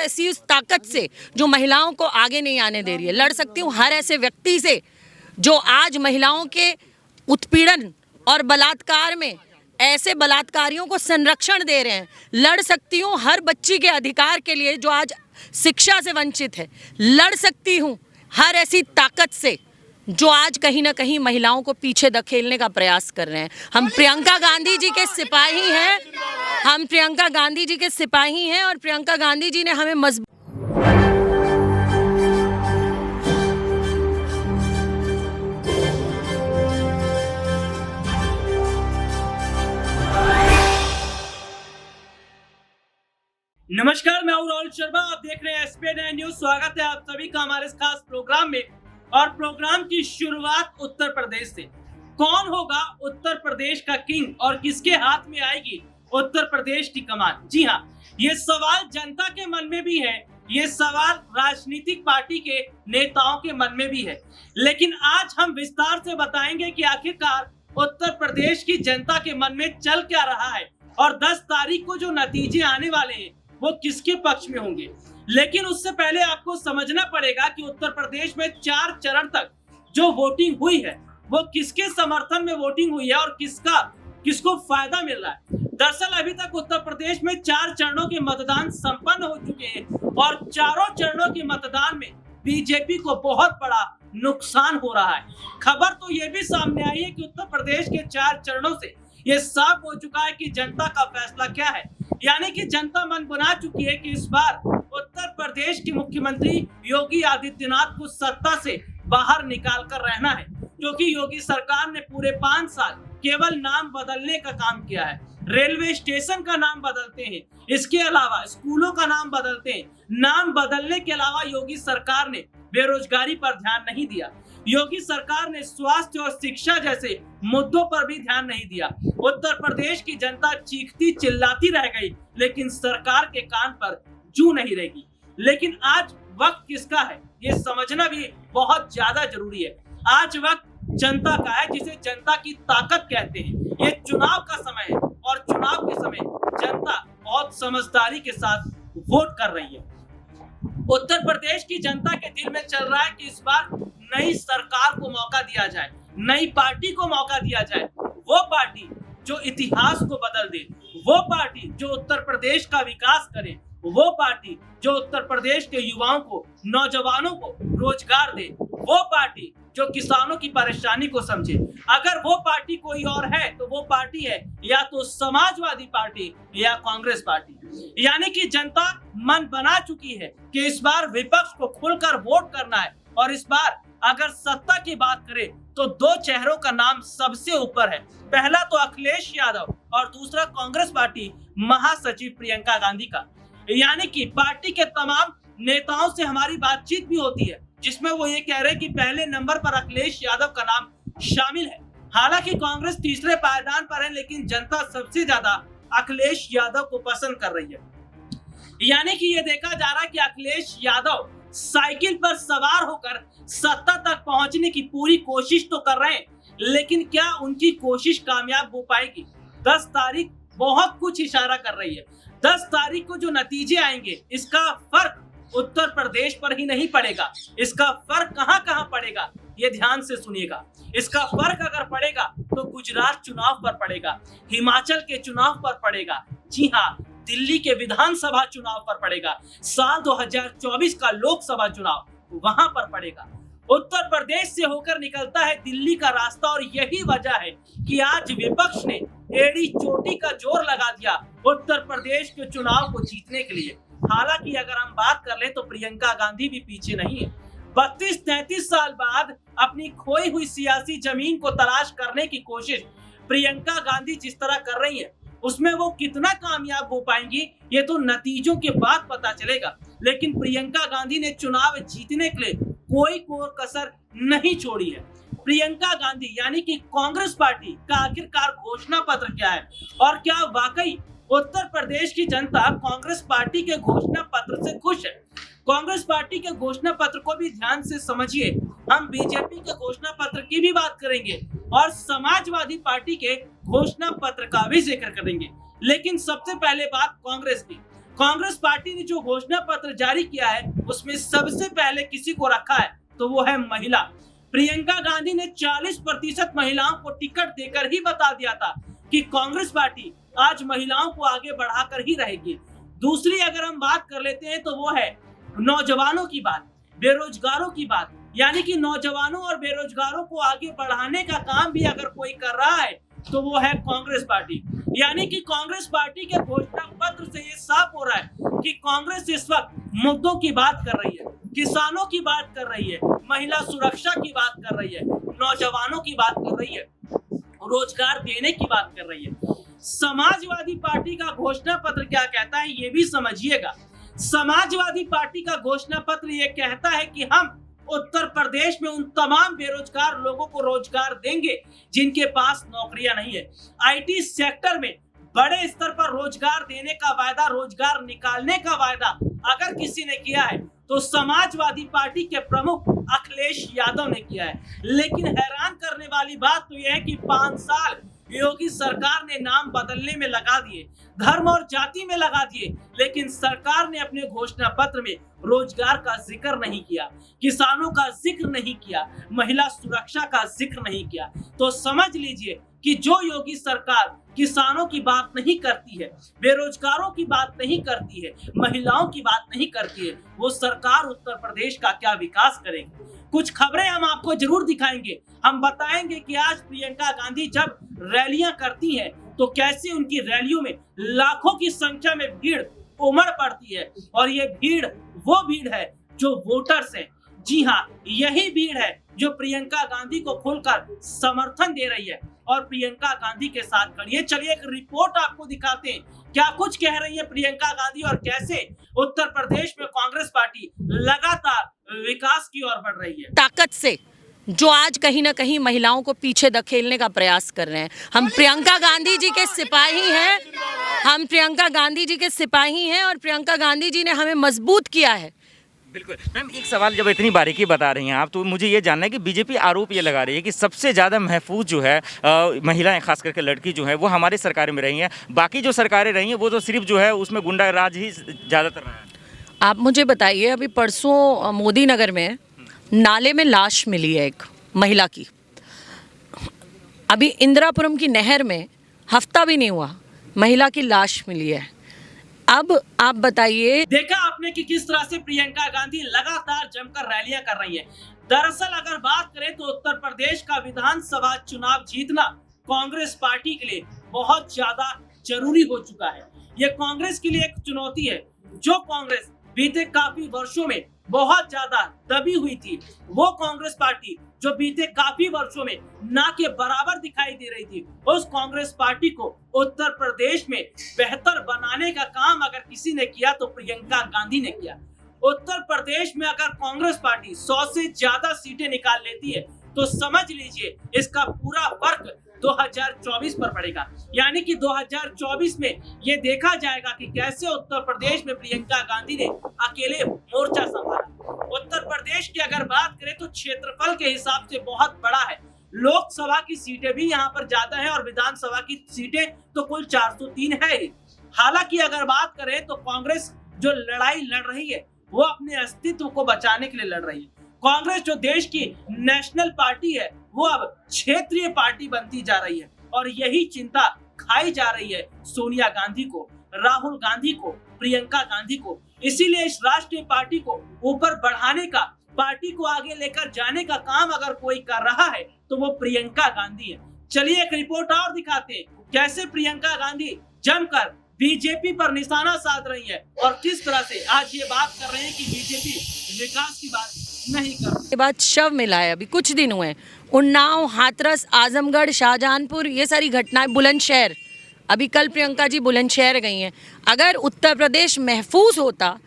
ऐसी उस ताकत से जो महिलाओं को आगे नहीं आने दे रही है। लड़ सकती हूँ हर ऐसे व्यक्ति से जो आज महिलाओं के उत्पीड़न और बलात्कार में ऐसे बलात्कारियों को संरक्षण दे रहे हैं। लड़ सकती हूँ हर बच्ची के अधिकार के लिए जो आज शिक्षा से वंचित है। लड़ सकती हूँ हर ऐसी ताकत से जो आज कहीं ना कहीं महिलाओं को पीछे धकेलने का प्रयास कर रहे हैं। हम प्रियंका गांधी जी के सिपाही हैं। हम प्रियंका गांधी जी के सिपाही हैं और प्रियंका गांधी जी ने हमें मजबूत नमस्कार, मैं हूं राहुल शर्मा। आप देख रहे हैं एसपी न्यूज। स्वागत है आप सभी का हमारे इस खास प्रोग्राम में। और प्रोग्राम की शुरुआत उत्तर प्रदेश से। कौन होगा उत्तर प्रदेश का किंग और किसके हाथ में आएगी उत्तर प्रदेश की कमान? जी हाँ, ये सवाल जनता के मन में भी है, ये सवाल राजनीतिक पार्टी के नेताओं के मन में भी है। लेकिन आज हम विस्तार से बताएंगे कि आखिरकार उत्तर प्रदेश की जनता के मन में चल क्या रहा है और 10 तारीख को जो नतीजे आने वाले हैं वो किसके पक्ष में होंगे। लेकिन उससे पहले आपको समझना पड़ेगा कि उत्तर प्रदेश में 4 चरण तक जो वोटिंग हुई है वो किसके समर्थन में वोटिंग हुई है और किसको फायदा मिल रहा है। दरअसल अभी तक उत्तर प्रदेश में 4 चरणों के मतदान संपन्न हो चुके हैं और चारों चरणों के मतदान में बीजेपी को बहुत बड़ा नुकसान हो रहा है। खबर तो ये भी सामने आई है कि उत्तर प्रदेश के 4 चरणों से ये साफ हो चुका है कि जनता का फैसला क्या है। यानी कि जनता मन बना चुकी है कि इस बार उत्तर प्रदेश के मुख्यमंत्री योगी आदित्यनाथ को सत्ता से बाहर निकाल कर रहना है, क्योंकि योगी सरकार ने पूरे 5 साल केवल नाम बदलने का काम किया है। रेलवे स्टेशन का नाम बदलते हैं, इसके अलावा स्कूलों का नाम बदलते हैं। नाम बदलने के अलावा योगी सरकार ने बेरोजगारी पर ध्यान नहीं दिया। योगी सरकार ने स्वास्थ्य और शिक्षा जैसे मुद्दों पर भी ध्यान नहीं दिया। उत्तर प्रदेश की जनता चीखती चिल्लाती रह गई, लेकिन सरकार के कान पर जू नहीं रहेगी। लेकिन आज वक्त किसका है ये समझना भी बहुत ज्यादा जरूरी है। आज वक्त जनता का है, जिसे जनता की ताकत कहते हैं। ये चुनाव का समय है और चुनाव के समय जनता बहुत समझदारी के साथ वोट कर रही है। उत्तर प्रदेश की जनता के दिल में चल रहा है कि इस बार नई सरकार को मौका दिया जाए, नई पार्टी को मौका दिया जाए। वो पार्टी जो इतिहास को बदल दे, वो पार्टी जो उत्तर प्रदेश का विकास करे, वो पार्टी जो उत्तर प्रदेश के युवाओं को, नौजवानों को रोजगार दे, वो पार्टी जो किसानों की परेशानी को समझे। अगर वो पार्टी कोई और है तो वो पार्टी है या तो समाजवादी पार्टी या कांग्रेस पार्टी। यानी कि जनता मन बना चुकी है कि इस बार विपक्ष को खुलकर वोट करना है। और इस बार अगर सत्ता की बात करें तो 2 चेहरों का नाम सबसे ऊपर है। पहला तो अखिलेश यादव और दूसरा कांग्रेस पार्टी महासचिव प्रियंका गांधी का। यानी कि पार्टी के तमाम नेताओं से हमारी बातचीत भी होती है, जिसमें वो ये कह रहे हैं कि पहले नंबर पर अखिलेश यादव का नाम शामिल है। हालांकि कांग्रेस तीसरे पायदान पर है, लेकिन जनता सबसे ज्यादा अखिलेश यादव को पसंद कर रही है। यानी कि ये देखा जा रहा है कि अखिलेश यादव साइकिल पर सवार होकर सत्ता तक पहुंचने की पूरी कोशिश तो कर रहे हैं, लेकिन क्या उनकी कोशिश कामयाब हो पाएगी? 10 तारीख बहुत कुछ इशारा कर रही है। 10 तारीख को जो नतीजे आएंगे इसका फर्क उत्तर प्रदेश पर ही नहीं पड़ेगा। इसका फर्क कहां पड़ेगा ये ध्यान से सुनिएगा। इसका फर्क अगर पड़ेगा तो गुजरात चुनाव पर पड़ेगा, हिमाचल के चुनाव पर पड़ेगा, जी हाँ, दिल्ली के विधानसभा चुनाव पर पड़ेगा, साल 2024 का लोकसभा चुनाव वहां पर पड़ेगा। उत्तर प्रदेश से होकर निकलता है दिल्ली का रास्ता और यही वजह है कि आज विपक्ष ने एड़ी चोटी का जोर लगा दिया उत्तर प्रदेश के चुनाव को जीतने के लिए। हालांकि अगर हम बात कर ले तो प्रियंका गांधी भी पीछे नहीं है। 32-33 साल बाद अपनी खोई हुई सियासी जमीन को तलाश करने की कोशिश प्रियंका गांधी जिस तरह कर रही है, उसमें वो कितना कामयाब हो पाएंगी ये तो नतीजों के बाद पता चलेगा। लेकिन प्रियंका गांधी ने चुनाव जीतने के लिए कोई कोर कसर नहीं छोड़ी है। प्रियंका गांधी यानी कि कांग्रेस पार्टी का आखिरकार घोषणा पत्र क्या है और क्या वाकई उत्तर प्रदेश की जनता कांग्रेस पार्टी के घोषणा पत्र से खुश है? कांग्रेस पार्टी के घोषणा पत्र को भी ध्यान से समझिए। हम बीजेपी के घोषणा पत्र की भी बात करेंगे और समाजवादी पार्टी के घोषणा पत्र का भी जिक्र करेंगे। लेकिन सबसे पहले बात कांग्रेस की। कांग्रेस पार्टी ने जो घोषणा पत्र जारी किया है उसमें सबसे पहले किसी को रखा है तो वो है महिला। प्रियंका गांधी ने 40% महिलाओं को टिकट देकर ही बता दिया था कि कांग्रेस पार्टी आज महिलाओं को आगे बढ़ाकर ही रहेगी। दूसरी अगर हम बात कर लेते हैं तो वो है नौजवानों की बात, बेरोजगारों की बात, यानी कि नौजवानों और बेरोजगारों को आगे बढ़ाने का काम भी अगर कोई कर रहा है तो वो है कांग्रेस पार्टी। यानी कि कांग्रेस पार्टी के घोषणा पत्र से ये साफ हो रहा है कि कांग्रेस इस वक्त मुद्दों की बात कर रही है, किसानों की बात कर रही है, महिला सुरक्षा की बात कर रही है, नौजवानों की बात कर रही है, रोजगार देने की बात कर रही है। समाजवादी पार्टी का घोषणा पत्र क्या कहता है ये भी समझिएगा। समाजवादी पार्टी का घोषणा पत्र ये कहता है कि हम उत्तर प्रदेश में उन तमाम बेरोजगार लोगों को रोजगार देंगे जिनके पास नौकरियां नहीं है। आईटी सेक्टर में बड़े स्तर पर रोजगार देने का वायदा, रोजगार निकालने का वायदा अगर किसी ने किया है तो समाजवादी पार्टी के प्रमुख अखिलेश यादव ने किया है। लेकिन हैरान करने वाली बात तो यह है कि 5 साल योगी सरकार ने नाम बदलने में लगा दिए, धर्म और जाति में लगा दिए, लेकिन सरकार ने अपने घोषणा पत्र में रोजगार का जिक्र नहीं किया, किसानों का जिक्र नहीं किया, महिला सुरक्षा का जिक्र नहीं किया। तो समझ लीजिए कि जो योगी सरकार किसानों की बात नहीं करती है, बेरोजगारों की बात नहीं करती है, महिलाओं की बात नहीं करती है, वो सरकार उत्तर प्रदेश का क्या विकास करेगी। कुछ खबरें हम आपको जरूर दिखाएंगे। हम बताएंगे कि आज प्रियंका गांधी जब रैलियां करती हैं तो कैसे उनकी रैलियों में लाखों की संख्या में भीड़ उमड़ पड़ती है, और ये भीड़ वो भीड़ है जो वोटर्स हैं। जी हाँ, यही भीड़ है जो प्रियंका गांधी को खुलकर समर्थन दे रही है और प्रियंका गांधी के साथ खड़ी है। चलिए एक रिपोर्ट आपको दिखाते हैं क्या कुछ कह रही है प्रियंका गांधी और कैसे उत्तर प्रदेश में कांग्रेस पार्टी लगातार विकास की ओर बढ़ रही है। ताकत से जो आज कहीं ना कहीं महिलाओं को पीछे धकेलने का प्रयास कर रहे हैं। हम प्रियंका गांधी जी के सिपाही हैं, हम प्रियंका गांधी जी के सिपाही हैं और प्रियंका गांधी जी ने हमें मजबूत किया है। बिल्कुल मैम, एक सवाल जब इतनी बारीकी बता रही हैं आप, तो मुझे ये जानना है कि बीजेपी आरोप ये लगा रही है कि सबसे ज़्यादा महफूज जो है महिलाएं, खास करके लड़की जो है वो हमारी सरकारें में रही हैं, बाकी जो सरकारें रही हैं वो तो सिर्फ जो है उसमें गुंडा राज ही ज़्यादातर रहा है। आप मुझे बताइए, अभी परसों मोदी नगर में नाले में लाश मिली है एक महिला की। अभी इंदिरापुरम की नहर में हफ्ता भी नहीं हुआ महिला की लाश मिली है। अब आप बताइए, देखा आपने कि किस तरह से प्रियंका गांधी लगातार जमकर रैलियां कर रही है। दरअसल अगर बात करें तो उत्तर प्रदेश का विधानसभा चुनाव जीतना कांग्रेस पार्टी के लिए बहुत ज्यादा जरूरी हो चुका है। ये कांग्रेस के लिए एक चुनौती है। जो कांग्रेस बीते काफी वर्षों में बहुत ज्यादा दबी हुई थी, वो कांग्रेस पार्टी जो बीते काफी वर्षों में ना के बराबर दिखाई दे रही थी, उस कांग्रेस पार्टी को उत्तर प्रदेश में बेहतर बनाने का काम अगर किसी ने किया तो प्रियंका गांधी ने किया। उत्तर प्रदेश में अगर कांग्रेस पार्टी 100 से ज्यादा सीटें निकाल लेती है तो समझ लीजिए इसका पूरा फर्क 2024 पर पड़ेगा। यानी कि 2024 में ये देखा जाएगा कि कैसे उत्तर प्रदेश में प्रियंका गांधी ने अकेले मोर्चा संभाला। उत्तर प्रदेश की अगर बात करें तो क्षेत्रफल के हिसाब से बहुत बड़ा है। लोकसभा की सीटें भी यहाँ पर ज्यादा है और विधानसभा की सीटें तो कुल 403 है ही। हालांकि अगर बात करें तो कांग्रेस जो लड़ाई लड़ रही है वो अपने अस्तित्व को बचाने के लिए लड़ रही है। कांग्रेस जो देश की नेशनल पार्टी है वो अब क्षेत्रीय पार्टी बनती जा रही है, और यही चिंता खाई जा रही है सोनिया गांधी को, राहुल गांधी को, प्रियंका गांधी को। इसीलिए इस राष्ट्रीय पार्टी को ऊपर बढ़ाने का, पार्टी को आगे लेकर जाने का काम अगर कोई कर रहा है तो वो प्रियंका गांधी है। चलिए एक रिपोर्ट और दिखाते हैं कैसे प्रियंका गांधी जमकर बीजेपी पर निशाना साध रही है और किस तरह से आज ये बात कर रहे हैं कि बीजेपी विकास की बात नहीं कर रही। के बाद शव मिला है, अभी कुछ दिन हुए। उन्नाव, हाथरस, आजमगढ़, शाहजहांपुर, ये सारी घटनाएं, बुलंदशहर, अभी कल प्रियंका जी बुलंदशहर गई हैं। अगर उत्तर प्रदेश महफूज होता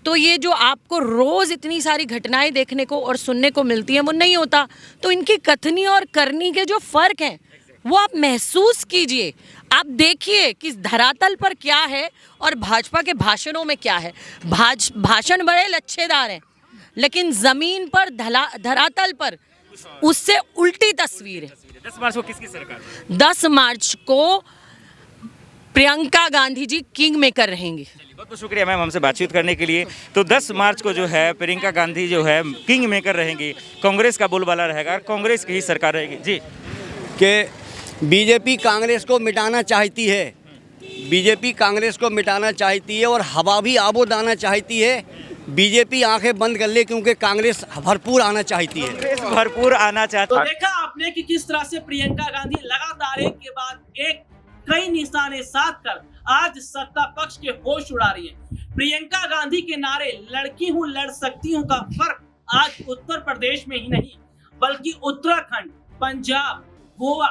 तो ये जो आपको रोज़ इतनी सारी घटनाएं देखने को और सुनने को मिलती हैं वो नहीं होता। तो इनकी कथनी और करनी के जो फ़र्क हैं वो आप महसूस कीजिए। आप देखिए कि धरातल पर क्या है और भाजपा के भाषणों में क्या है। भाषण बड़े लच्छेदार हैं लेकिन ज़मीन पर धरातल पर उससे उल्टी तस्वीर है। 10 मार्च को किसकी सरकार? 10 मार्च को प्रियंका गांधी जी किंग मेकर रहेंगी। बहुत बहुत शुक्रिया मैम हमसे बातचीत करने के लिए। तो 10 मार्च को जो है प्रियंका गांधी जो है किंग मेकर रहेंगी, कांग्रेस का बोलबाला रहेगा, कांग्रेस की ही सरकार रहेगी जी। कि बीजेपी कांग्रेस को मिटाना चाहती है, बीजेपी कांग्रेस को मिटाना चाहती है और हवा भी आबो दाना चाहती है। बीजेपी आंखें बंद कर ले क्योंकि कांग्रेस भरपूर आना चाहती है, कांग्रेस भरपूर आना चाहता तो है। देखा आपने कि किस तरह से प्रियंका गांधी लगातार एक के बाद एक कई निशाने साध कर आज सत्ता पक्ष के होश उड़ा रही है। प्रियंका गांधी के नारे लड़की हूँ लड़ सकती हूँ का फर्क आज उत्तर प्रदेश में ही नहीं बल्कि उत्तराखंड, पंजाब, गोवा,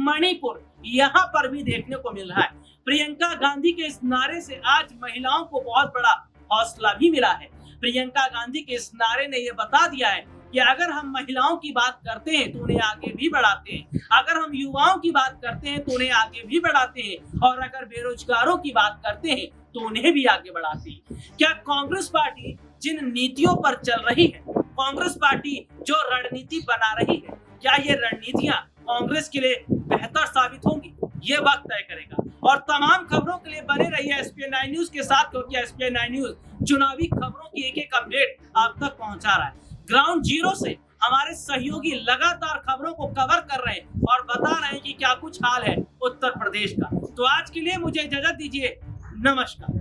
मणिपुर यहाँ पर भी देखने को मिल रहा है। प्रियंका गांधी के इस नारे से आज महिलाओं को बहुत बड़ा हौसला भी मिला है। प्रियंका गांधी के इस नारे ने यह बता दिया है कि अगर हम महिलाओं की बात करते हैं तो उन्हें आगे भी बढ़ाते हैं, अगर हम युवाओं की बात करते हैं तो उन्हें आगे भी बढ़ाते हैं, और अगर बेरोजगारों की बात करते हैं तो उन्हें भी आगे बढ़ाते हैं। क्या कांग्रेस पार्टी जिन नीतियों पर चल रही है, कांग्रेस पार्टी जो रणनीति बना रही है, क्या ये रणनीतियां कांग्रेस के लिए बेहतर साबित होंगी? ये वक्त तय करेगा। और तमाम खबरों के लिए बने रहिए SPN 9 न्यूज के साथ, क्योंकि SPN 9 न्यूज चुनावी खबरों की एक एक अपडेट आप तक पहुंचा रहा है। ग्राउंड जीरो से हमारे सहयोगी लगातार खबरों को कवर कर रहे हैं और बता रहे हैं कि क्या कुछ हाल है उत्तर प्रदेश का। तो आज के लिए मुझे इजाजत दीजिए, नमस्कार।